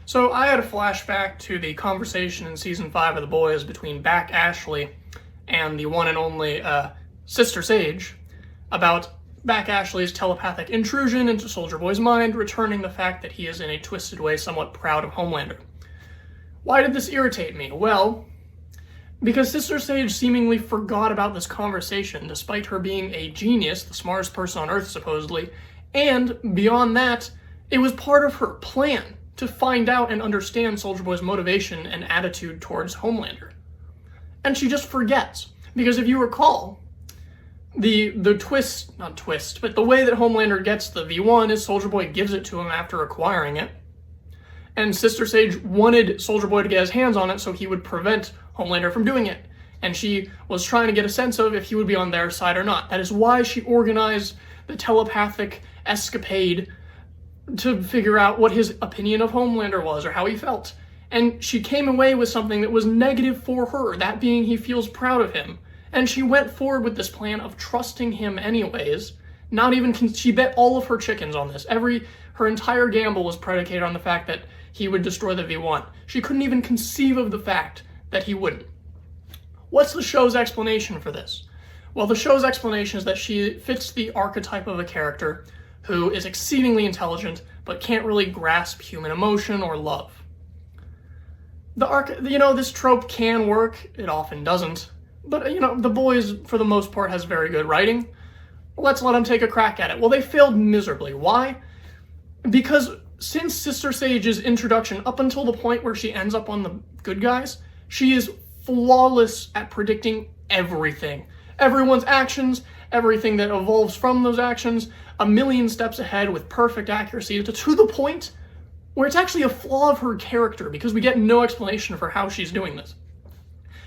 So I had a flashback to the conversation in season 5 of The Boys between Back Ashley and the one and only Sister Sage about Back Ashley's telepathic intrusion into Soldier Boy's mind, returning the fact that he is in a twisted way somewhat proud of Homelander. Why did this irritate me? Well, because Sister Sage seemingly forgot about this conversation, despite her being a genius, the smartest person on Earth supposedly, and beyond that, it was part of her plan to find out and understand Soldier Boy's motivation and attitude towards Homelander. And she just forgets. Because if you recall, the twist, but the way that Homelander gets the V1 is Soldier Boy gives it to him after acquiring it. And Sister Sage wanted Soldier Boy to get his hands on it so he would prevent Homelander from doing it. And she was trying to get a sense of if he would be on their side or not. That is why she organized the telepathic escapade to figure out what his opinion of Homelander was or how he felt. And she came away with something that was negative for her, that being he feels proud of him. And she went forward with this plan of trusting him anyways. She bet all of her chickens on this. Her entire gamble was predicated on the fact that he would destroy the V1. She couldn't even conceive of the fact that he wouldn't. What's the show's explanation for this? Well, the show's explanation is that she fits the archetype of a character who is exceedingly intelligent but can't really grasp human emotion or love. This trope can work, it often doesn't, but The Boys, for the most part, has very good writing. Let's let them take a crack at it. Well, they failed miserably. Why? Because since Sister Sage's introduction up until the point where she ends up on the good guys, she is flawless at predicting everything. Everyone's actions, everything that evolves from those actions, a million steps ahead with perfect accuracy, to the point where it's actually a flaw of her character because we get no explanation for how she's doing this.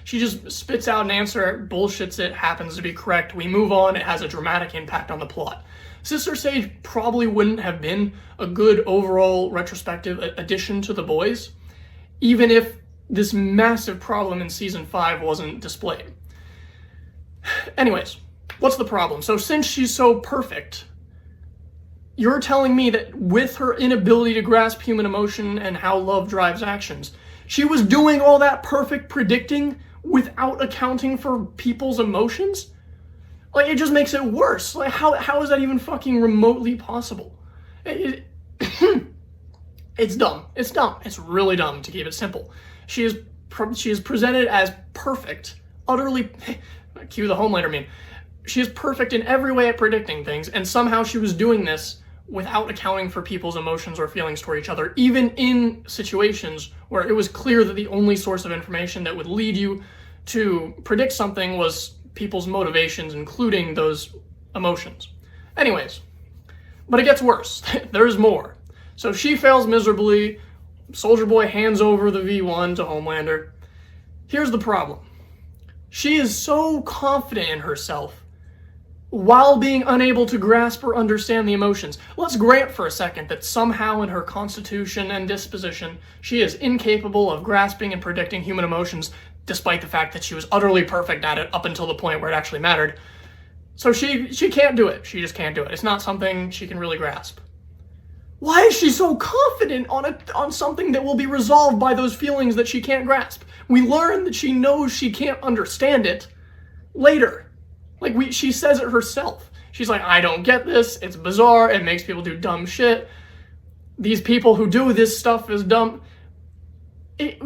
She just spits out an answer, bullshits it, happens to be correct, we move on, it has a dramatic impact on the plot. Sister Sage probably wouldn't have been a good overall retrospective addition to The Boys, even if this massive problem in season 5 wasn't displayed. Anyways, what's the problem? So since she's so perfect, you're telling me that with her inability to grasp human emotion and how love drives actions, she was doing all that perfect predicting without accounting for people's emotions? Like, it just makes it worse. Like, how is that even fucking remotely possible? It's dumb. It's dumb. It's really dumb, to keep it simple. She is presented as perfect, utterly, cue the Homelander meme. She is perfect in every way at predicting things, and somehow she was doing this without accounting for people's emotions or feelings toward each other, even in situations where it was clear that the only source of information that would lead you to predict something was people's motivations, including those emotions. Anyways, but it gets worse. There's more. So she fails miserably. Soldier Boy hands over the V1 to Homelander. Here's the problem. She is so confident in herself while being unable to grasp or understand the emotions. Let's grant for a second that somehow in her constitution and disposition, she is incapable of grasping and predicting human emotions, despite the fact that she was utterly perfect at it up until the point where it actually mattered. So she can't do it. She just can't do it. It's not something she can really grasp. Why is she so confident on something that will be resolved by those feelings that she can't grasp? We learn that she knows she can't understand it later. She says it herself. She's like, I don't get this. It's bizarre. It makes people do dumb shit. These people who do this stuff is dumb.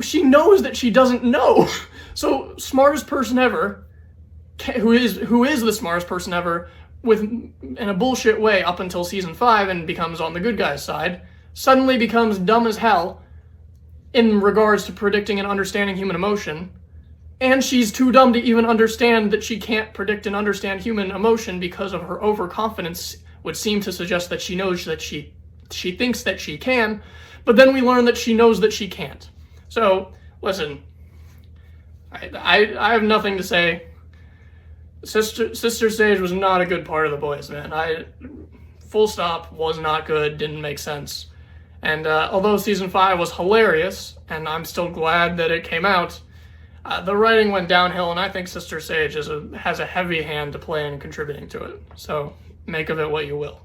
She knows that she doesn't know. So, smartest person ever, who is the smartest person ever, in a bullshit way up until season 5 and becomes on the good guy's side, suddenly becomes dumb as hell in regards to predicting and understanding human emotion. And she's too dumb to even understand that she can't predict and understand human emotion because of her overconfidence, would seem to suggest that she knows that she thinks that she can, but then we learn that she knows that she can't. So, listen, I have nothing to say. Sister Sage was not a good part of The Boys, man. Full stop, was not good, didn't make sense. And although season 5 was hilarious, and I'm still glad that it came out, the writing went downhill, and I think Sister Sage has a heavy hand to play in contributing to it. So make of it what you will.